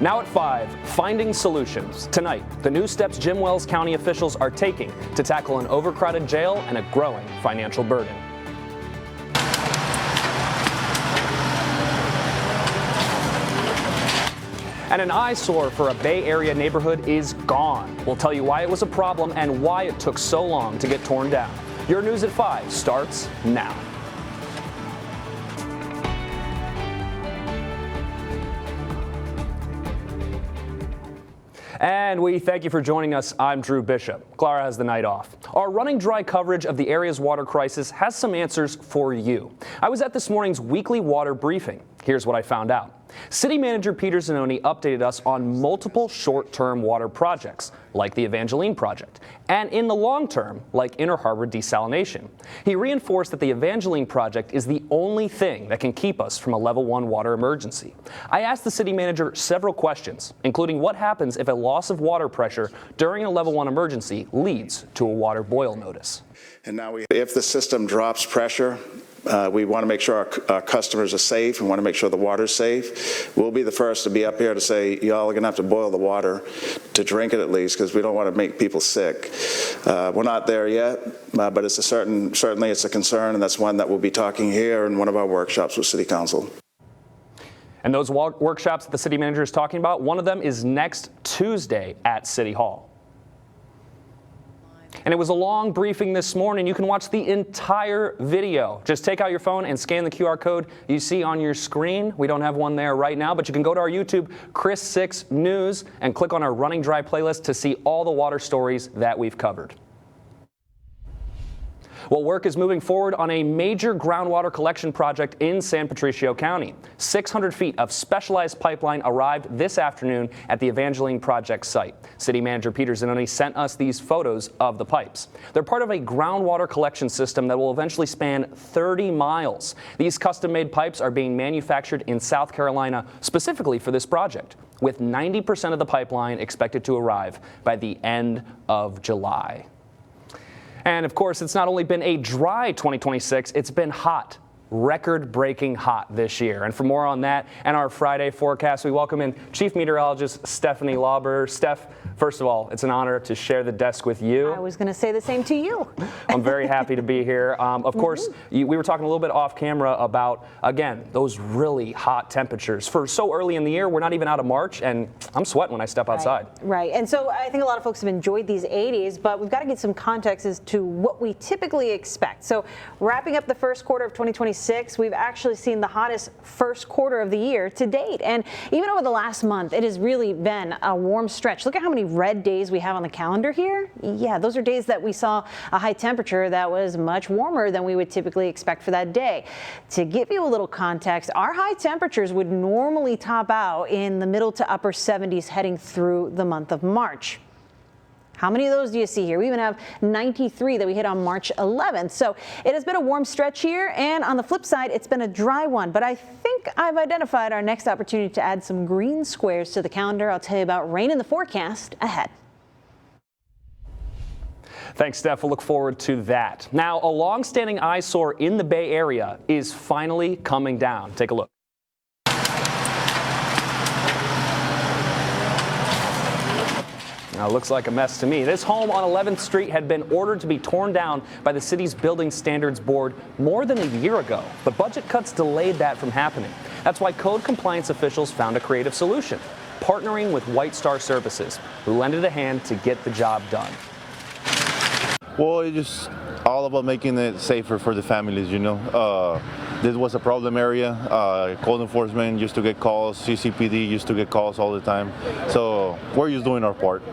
Now at 5, finding solutions. Tonight, the new steps Jim Wells County officials are taking to tackle an overcrowded jail and a growing financial burden. And an eyesore for a Bay Area neighborhood is gone. We'll tell you why it was a problem and why it took so long to get torn down. Your News at 5 starts now. And we thank you for joining us. I'm Drew Bishop. Clara has the night off. Our running dry coverage of the area's water crisis has some answers for you. I was at this morning's weekly water briefing. Here's what I found out. City Manager Peter Zanoni updated us on multiple short-term water projects, like the Evangeline project, and in the long term, like Inner Harbor desalination. He reinforced that the Evangeline project is the only thing that can keep us from a level 1 water emergency. I asked the city manager several questions, including what happens if a loss of water pressure during a level 1 emergency leads to a water boil notice. And now if the system drops pressure, we want to make sure our customers are safe. We want to make sure the water's safe. We'll be the first to be up here to say, y'all are going to have to boil the water to drink it at least, because we don't want to make people sick. We're not there yet, but it's certainly it's a concern, and that's one that we'll be talking here in one of our workshops with City Council. And those workshops that the city manager is talking about, one of them is next Tuesday at City Hall. And it was a long briefing this morning. You can watch the entire video. Just take out your phone and scan the QR code you see on your screen. We don't have one there right now, but you can go to our YouTube, Chris 6 News, and click on our Running Dry playlist to see all the water stories that we've covered. Well, work is moving forward on a major groundwater collection project in San Patricio County. 600 feet of specialized pipeline arrived this afternoon at the Evangeline project site. City Manager Peter Zanoni sent us these photos of the pipes. They're part of a groundwater collection system that will eventually span 30 miles. These custom-made pipes are being manufactured in South Carolina specifically for this project, with 90% of the pipeline expected to arrive by the end of July. And of course, it's not only been a dry 2026, it's been hot, record-breaking hot this year. And for more on that and our Friday forecast, we welcome in Chief Meteorologist Stephanie Lauber. Steph, first of all, it's an honor to share the desk with you. I was going to say the same to you. I'm very happy to be here. Of course, we were talking a little bit off camera about, again, those really hot temperatures. For so early in the year, we're not even out of March, and I'm sweating when I step outside. Right. And so I think a lot of folks have enjoyed these 80s, but we've got to get some context as to what we typically expect. So wrapping up the first quarter of 2026, we've actually seen the hottest first quarter of the year to date. And even over the last month, it has really been a warm stretch. Look at how many red days we have on the calendar here. Yeah, those are days that we saw a high temperature that was much warmer than we would typically expect for that day. To give you a little context, our high temperatures would normally top out in the middle to upper 70s heading through the month of March. How many of those do you see here? We even have 93 that we hit on March 11th. So it has been a warm stretch here, and on the flip side, it's been a dry one. But I think I've identified our next opportunity to add some green squares to the calendar. I'll tell you about rain in the forecast ahead. Thanks, Steph. We'll look forward to that. Now, a long-standing eyesore in the Bay Area is finally coming down. Take a look. Now, it looks like a mess to me. This home on 11th Street had been ordered to be torn down by the city's Building Standards Board more than a year ago, but budget cuts delayed that from happening. That's why code compliance officials found a creative solution, partnering with White Star Services, who lended a hand to get the job done. Well, it's just all about making it safer for the families, you know. This was a problem area. Code enforcement used to get calls, CCPD used to get calls all the time. So we're just doing our part.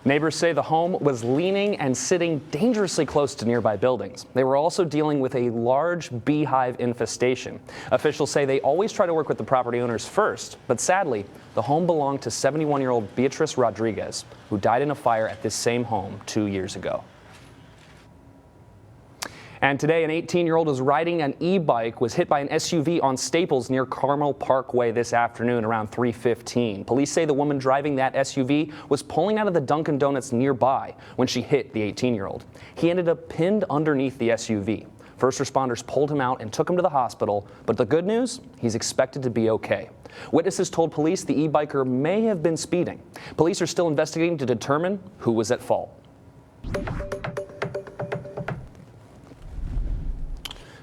Neighbors say the home was leaning and sitting dangerously close to nearby buildings. They were also dealing with a large beehive infestation. Officials say they always try to work with the property owners first, but sadly, the home belonged to 71-year-old Beatrice Rodriguez, who died in a fire at this same home 2 years ago. And today, an 18-year-old was riding an e-bike, was hit by an SUV on Staples near Carmel Parkway this afternoon around 3:15. Police say the woman driving that SUV was pulling out of the Dunkin' Donuts nearby when she hit the 18-year-old. He ended up pinned underneath the SUV. First responders pulled him out and took him to the hospital, but the good news, he's expected to be okay. Witnesses told police the e-biker may have been speeding. Police are still investigating to determine who was at fault.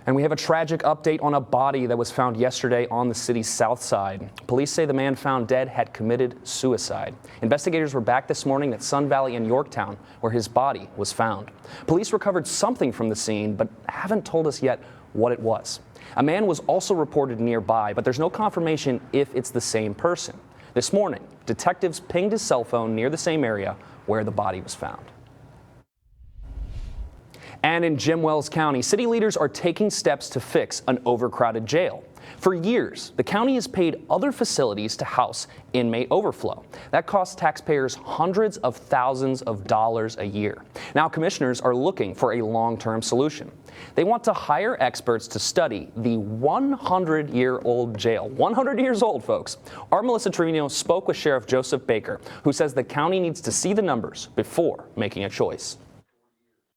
And we have a tragic update on a body that was found yesterday on the city's south side. Police say the man found dead had committed suicide. Investigators were back this morning at Sun Valley in Yorktown, where his body was found. Police recovered something from the scene, but haven't told us yet what it was. A man was also reported nearby, but there's no confirmation if it's the same person. This morning, detectives pinged his cell phone near the same area where the body was found. And in Jim Wells County, city leaders are taking steps to fix an overcrowded jail. For years, the county has paid other facilities to house inmate overflow. That costs taxpayers hundreds of thousands of dollars a year. Now commissioners are looking for a long-term solution. They want to hire experts to study the 100-year-old jail. 100 years old, folks. Our Melissa Trevino spoke with Sheriff Joseph Baker, who says the county needs to see the numbers before making a choice.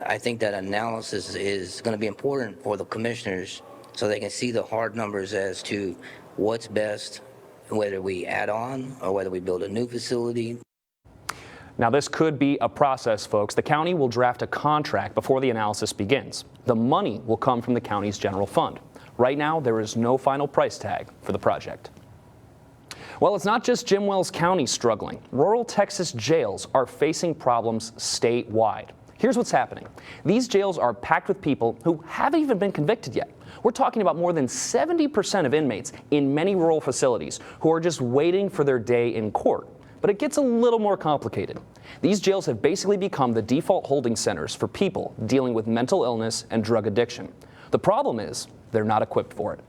I think that analysis is going to be important for the commissioners so they can see the hard numbers as to what's best, whether we add on or whether we build a new facility. Now, this could be a process, folks. The county will draft a contract before the analysis begins. The money will come from the county's general fund. Right now, there is no final price tag for the project. Well, it's not just Jim Wells County struggling. Rural Texas jails are facing problems statewide. Here's what's happening. These jails are packed with people who haven't even been convicted yet. We're talking about more than 70% of inmates in many rural facilities who are just waiting for their day in court. But it gets a little more complicated. These jails have basically become the default holding centers for people dealing with mental illness and drug addiction. The problem is they're not equipped for it.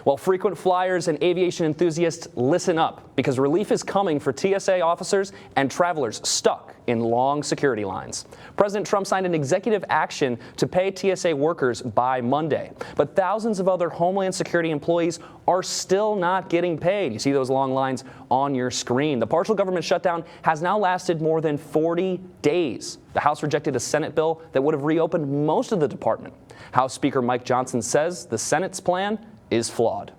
Well, frequent flyers and aviation enthusiasts, listen up, because relief is coming for TSA officers and travelers stuck in long security lines. President Trump signed an executive action to pay TSA workers by Monday, but thousands of other Homeland Security employees are still not getting paid. You see those long lines on your screen. The partial government shutdown has now lasted more than 40 days. The House rejected a Senate bill that would have reopened most of the department. House Speaker Mike Johnson says the Senate's plan is flawed.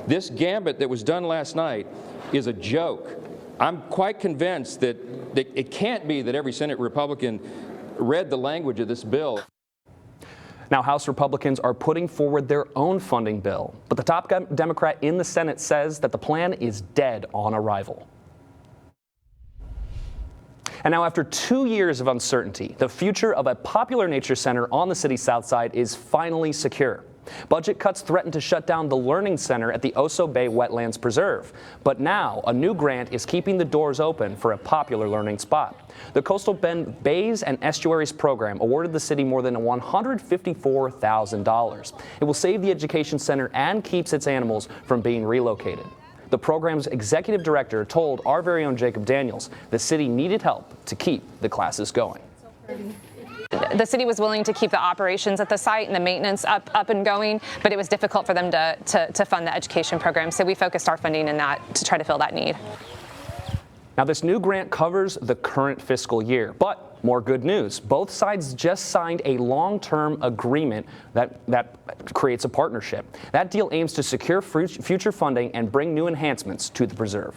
This gambit that was done last night is a joke. I'm quite convinced that it can't be that every Senate Republican read the language of this bill. Now, House Republicans are putting forward their own funding bill, but the top Democrat in the Senate says that the plan is dead on arrival. And now, after 2 years of uncertainty, the future of a popular nature center on the city's south side is finally secure. Budget cuts threaten to shut down the Learning Center at the Oso Bay Wetlands Preserve. But now, a new grant is keeping the doors open for a popular learning spot. The Coastal Bend Bays and Estuaries program awarded the city more than $154,000. It will save the education center and keeps its animals from being relocated. The program's executive director told our very own Jacob Daniels the city needed help to keep the classes going. The city was willing to keep the operations at the site and the maintenance up and going, but it was difficult for them to fund the education program. So we focused our funding in that to try to fill that need. Now, this new grant covers the current fiscal year, but more good news. Both sides just signed a long-term agreement that creates a partnership. That deal aims to secure future funding and bring new enhancements to the preserve.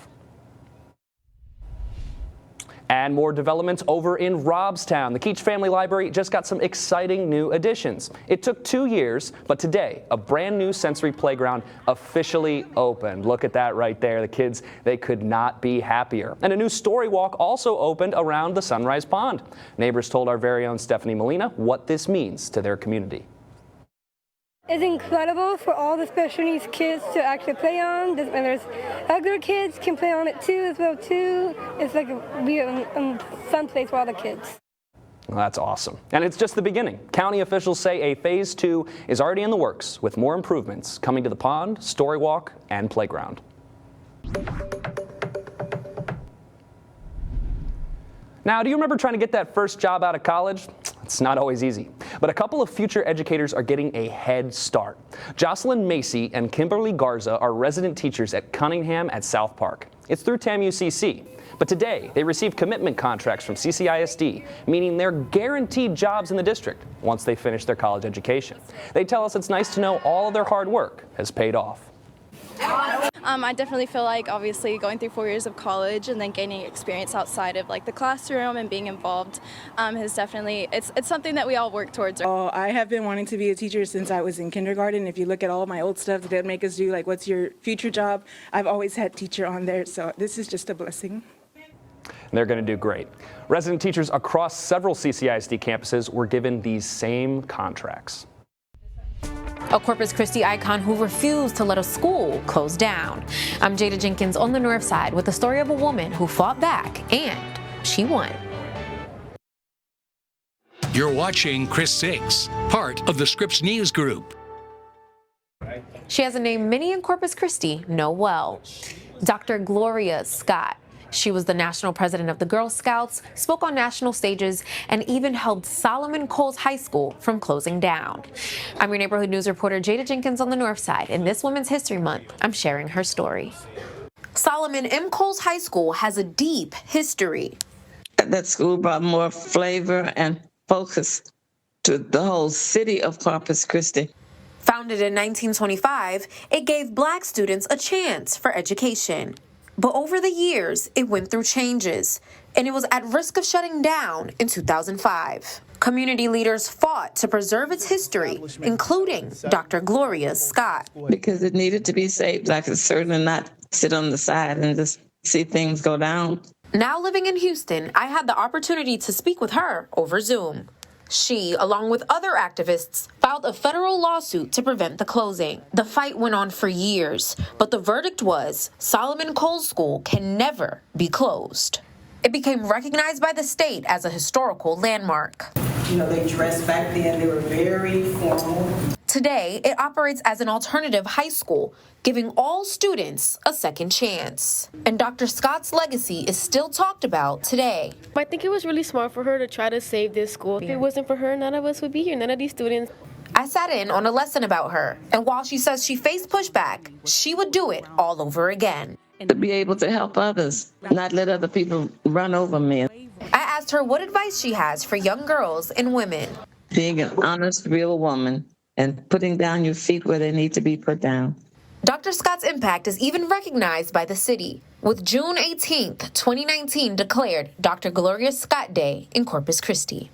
And more developments over in Robstown. The Keach Family Library just got some exciting new additions. It took 2 years, but today, a brand new sensory playground officially opened. Look at that right there. The kids, they could not be happier. And a new story walk also opened around the Sunrise Pond. Neighbors told our very own Stephanie Molina what this means to their community. It's incredible for all the special needs kids to actually play on, and there's other kids can play on it too as well too. It's like a fun place for all the kids. Well, that's awesome. And it's just the beginning. County officials say a phase 2 is already in the works, with more improvements coming to the pond, story walk, and playground. Now, do you remember trying to get that first job out of college? It's not always easy, but a couple of future educators are getting a head start. Jocelyn Macy and Kimberly Garza are resident teachers at Cunningham at South Park. It's through TAMUCC. But today, they received commitment contracts from CCISD, meaning they're guaranteed jobs in the district once they finish their college education. They tell us it's nice to know all of their hard work has paid off. I definitely feel like obviously going through 4 years of college and then gaining experience outside of like the classroom and being involved has definitely, it's something that we all work towards. Oh, I have been wanting to be a teacher since I was in kindergarten. If you look at all my old stuff that they make us do, like what's your future job, I've always had teacher on there, so this is just a blessing. They're going to do great. Resident teachers across several CCISD campuses were given these same contracts. A Corpus Christi icon who refused to let a school close down. I'm Jada Jenkins on the North Side with the story of a woman who fought back and she won. You're watching Chris 6, part of the Scripps News Group. She has a name many in Corpus Christi know well. Dr. Gloria Scott. She was the national president of the Girl Scouts, spoke on national stages, and even helped Solomon Coles High School from closing down. I'm your neighborhood news reporter Jada Jenkins on the North Side. In this Women's History Month, I'm sharing her story. Solomon M. Coles High School has a deep history. That school brought more flavor and focus to the whole city of Corpus Christi. Founded in 1925, it gave Black students a chance for education. But over the years, it went through changes, and it was at risk of shutting down in 2005. Community leaders fought to preserve its history, including Dr. Gloria Scott. Because it needed to be saved. I could certainly not sit on the side and just see things go down. Now living in Houston, I had the opportunity to speak with her over Zoom. She, along with other activists, filed a federal lawsuit to prevent the closing. The fight went on for years, but the verdict was Solomon Coles School can never be closed. It became recognized by the state as a historical landmark. You know, they dressed back then, they were very formal. Today, it operates as an alternative high school, giving all students a second chance. And Dr. Scott's legacy is still talked about today. I think it was really smart for her to try to save this school. If it wasn't for her, none of us would be here, none of these students. I sat in on a lesson about her, and while she says she faced pushback, she would do it all over again. To be able to help others, not let other people run over me. I asked her what advice she has for young girls and women. Being an honest, real woman and putting down your feet where they need to be put down. Dr. Scott's impact is even recognized by the city, with June 18th, 2019 declared Dr. Gloria Scott Day in Corpus Christi.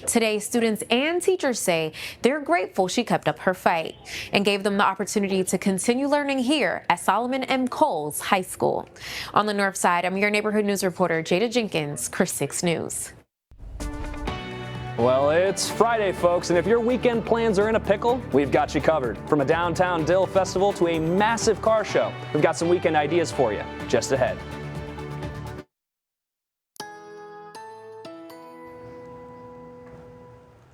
Today, students and teachers say they're grateful she kept up her fight and gave them the opportunity to continue learning here at Solomon M. Coles High School. On the North Side, I'm your neighborhood news reporter, Jada Jenkins, Chris 6 News. Well, it's Friday, folks, and if your weekend plans are in a pickle, we've got you covered. From a downtown Dill festival to a massive car show, we've got some weekend ideas for you just ahead.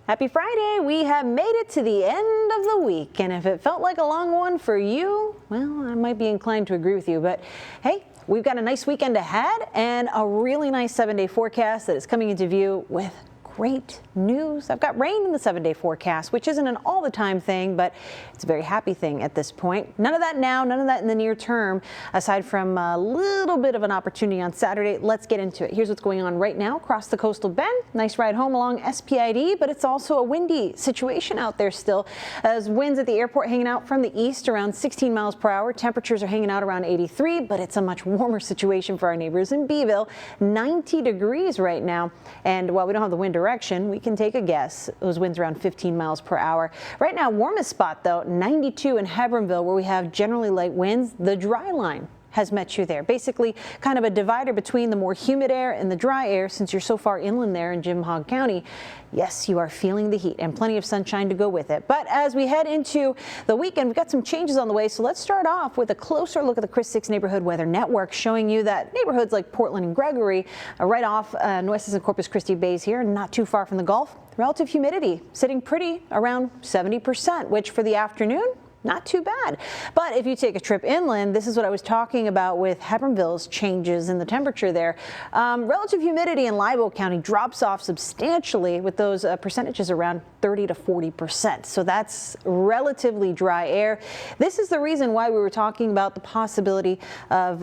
Happy Friday. We have made it to the end of the week, and if it felt like a long one for you, well, I might be inclined to agree with you, but hey, we've got a nice weekend ahead and a really nice 7-day forecast that is coming into view with great news. I've got rain in the 7-day forecast, which isn't an all the time thing, but it's a very happy thing at this point. None of that now, none of that in the near term, aside from a little bit of an opportunity on Saturday. Let's get into it. Here's what's going on right now across the coastal bend. Nice ride home along SPID, but it's also a windy situation out there still, as winds at the airport hanging out from the east around 16 miles per hour. Temperatures are hanging out around 83, but it's a much warmer situation for our neighbors in Beeville. 90 degrees right now, and while we don't have the wind direction, we can take a guess. Those winds around 15 miles per hour. Right now, warmest spot though, 92 in Hebronville, where we have generally light winds. The dry line has met you there. Basically kind of a divider between the more humid air and the dry air, since you're so far inland there in Jim Hogg County. Yes, you are feeling the heat and plenty of sunshine to go with it. But as we head into the weekend, we've got some changes on the way. So let's start off with a closer look at the Chris 6 Neighborhood Weather Network, showing you that neighborhoods like Portland and Gregory are right off Nueces and Corpus Christi Bays here, not too far from the Gulf. Relative humidity sitting pretty around 70%, which for the afternoon, not too bad. But if you take a trip inland, this is what I was talking about with Hebbronville's changes in the temperature there. Relative humidity in Libo County drops off substantially with those percentages around 30 to 40%. So that's relatively dry air. This is the reason why we were talking about the possibility of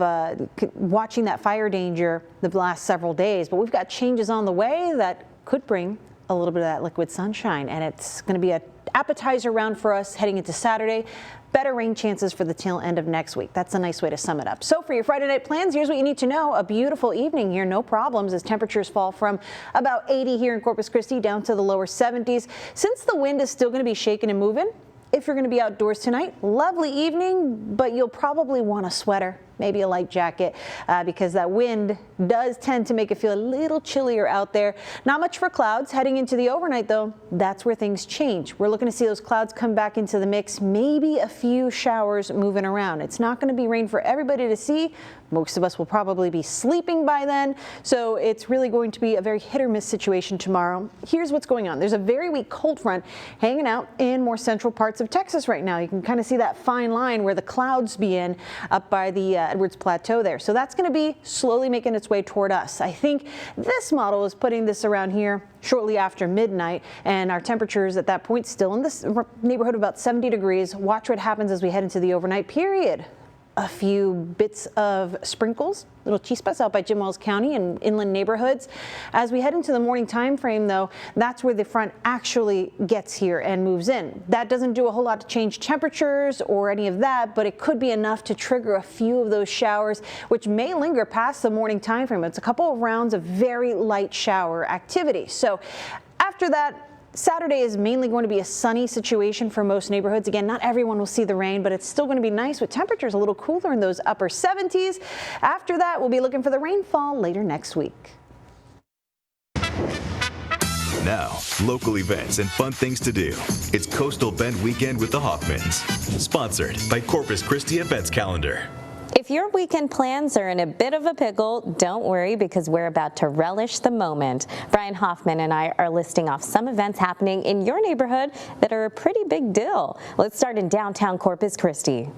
watching that fire danger the last several days. But we've got changes on the way that could bring a little bit of that liquid sunshine, and it's going to be an appetizer round for us heading into Saturday. Better rain chances for the tail end of next week. That's a nice way to sum it up. So for your Friday night plans, here's what you need to know. A beautiful evening here, no problems as temperatures fall from about 80 here in Corpus Christi down to the lower 70s. Since the wind is still going to be shaking and moving, if you're going to be outdoors tonight, lovely evening, but you'll probably want a sweater, maybe a light jacket, because that wind does tend to make it feel a little chillier out there. Not much for clouds heading into the overnight, though. That's where things change. We're looking to see those clouds come back into the mix, maybe a few showers moving around. It's not going to be rain for everybody to see. Most of us will probably be sleeping by then, so it's really going to be a very hit or miss situation tomorrow. Here's what's going on. There's a very weak cold front hanging out in more central parts of Texas right now. You can kind of see that fine line where the clouds begin up by the Edwards Plateau there. So that's going to be slowly making its way toward us. I think this model is putting this around here shortly after midnight, and our temperatures at that point still in this neighborhood of about 70 degrees. Watch what happens as we head into the overnight period. A few bits of sprinkles, little chispas out by Jim Wells County and inland neighborhoods. As we head into the morning time frame, though, that's where the front actually gets here and moves in. That doesn't do a whole lot to change temperatures or any of that, but it could be enough to trigger a few of those showers, which may linger past the morning time frame. It's a couple of rounds of very light shower activity. So after that, Saturday is mainly going to be a sunny situation for most neighborhoods. Again, not everyone will see the rain, but it's still going to be nice with temperatures a little cooler in those upper 70s. After that, we'll be looking for the rainfall later next week. Now, local events and fun things to do. It's Coastal Bend Weekend with the Hoffmans, sponsored by Corpus Christi Events Calendar. If your weekend plans are in a bit of a pickle, don't worry, because we're about to relish the moment. Brian Hoffman and I are listing off some events happening in your neighborhood that are a pretty big deal. Let's start in downtown Corpus Christi.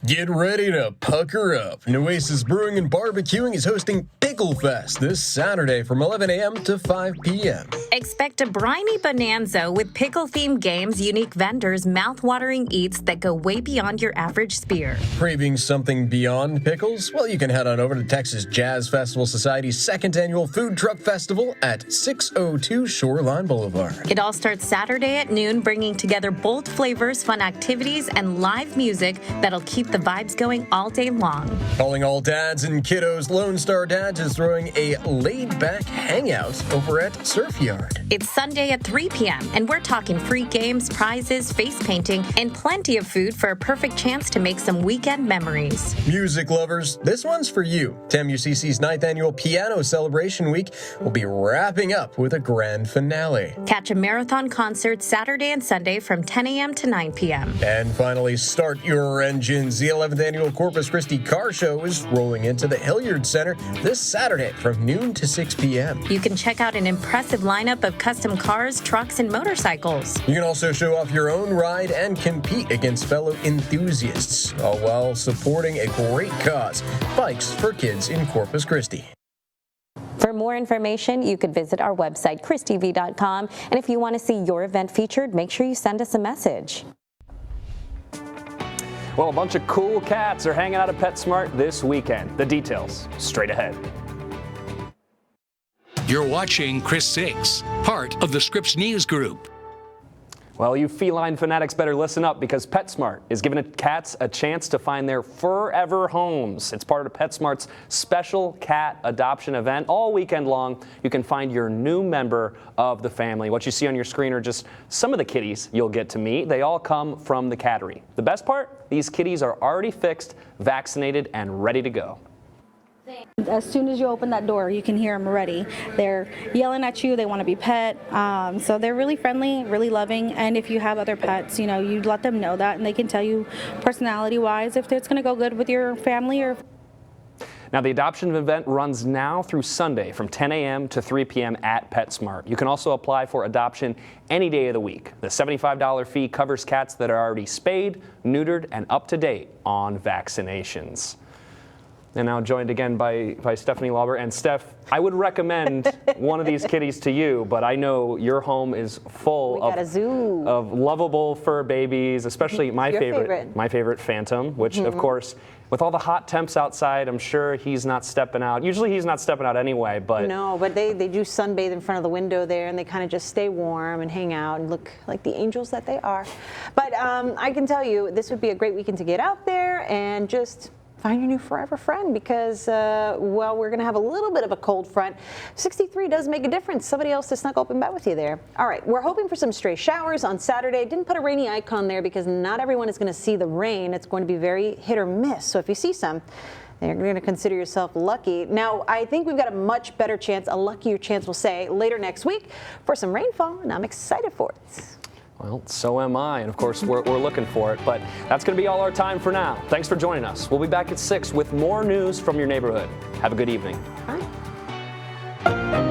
Get ready to pucker up. Nueces Brewing and Barbecuing is hosting Pickle Fest this Saturday from 11 a.m. to 5 p.m. Expect a briny bonanza with pickle-themed games, unique vendors, mouth-watering eats that go way beyond your average spear. Craving something beyond pickles? Well, you can head on over to Texas Jazz Festival Society's second annual Food Truck Festival at 602 Shoreline Boulevard. It all starts Saturday at noon, bringing together bold flavors, fun activities, and live music that'll keep the vibes going all day long. Calling all dads and kiddos, Lone Star Dads is throwing a laid-back hangout over at Surf Yard. It's Sunday at 3 p.m., and we're talking free games, prizes, face painting, and plenty of food for a perfect chance to make some weekend memories. Music lovers, this one's for you. TAMUCC's 9th Annual Piano Celebration Week will be wrapping up with a grand finale. Catch a marathon concert Saturday and Sunday from 10 a.m. to 9 p.m. And finally, start your engines. The 11th Annual Corpus Christi Car Show is rolling into the Hilliard Center this Saturday from noon to 6 p.m. You can check out an impressive lineup of custom cars, trucks, and motorcycles. You can also show off your own ride and compete against fellow enthusiasts, all while supporting a great cause, Bikes for Kids in Corpus Christi. For more information, you could visit our website, christv.com. And if you want to see your event featured, make sure you send us a message. Well, a bunch of cool cats are hanging out at PetSmart this weekend. The details straight ahead. You're watching Chris 6, part of the Scripps News Group. Well, you feline fanatics better listen up, because PetSmart is giving cats a chance to find their forever homes. It's part of PetSmart's special cat adoption event. All weekend long, you can find your new member of the family. What you see on your screen are just some of the kitties you'll get to meet. They all come from the cattery. The best part? These kitties are already fixed, vaccinated, and ready to go. As soon as you open that door, you can hear them already. They're yelling at you. They want to be pet. So they're really friendly, really loving. And if you have other pets, you know, you let them know that, and they can tell you personality-wise if it's going to go good with your family or. Now, the adoption event runs now through Sunday from 10 a.m. to 3 p.m. at PetSmart. You can also apply for adoption any day of the week. The $75 fee covers cats that are already spayed, neutered, and up to date on vaccinations. And now joined again by Stephanie Lauber. And Steph, I would recommend one of these kitties to you, but I know your home is full of lovable fur babies, especially my favorite Phantom, which of course, with all the hot temps outside, I'm sure he's not stepping out. Usually he's not stepping out anyway, but... No, but they do sunbathe in front of the window there, and they kind of just stay warm and hang out and look like the angels that they are. But I can tell you, this would be a great weekend to get out there and just find your new forever friend because, well, we're going to have a little bit of a cold front. 63 does make a difference. Somebody else to snuggle up in bed with you there. All right, we're hoping for some stray showers on Saturday. Didn't put a rainy icon there because not everyone is going to see the rain. It's going to be very hit or miss. So if you see some, you're going to consider yourself lucky. Now, I think we've got a much better chance, a luckier chance, we'll say, later next week for some rainfall, and I'm excited for it. Well, so am I, and of course, we're looking for it, but that's going to be all our time for now. Thanks for joining us. We'll be back at 6 with more news from your neighborhood. Have a good evening. Bye.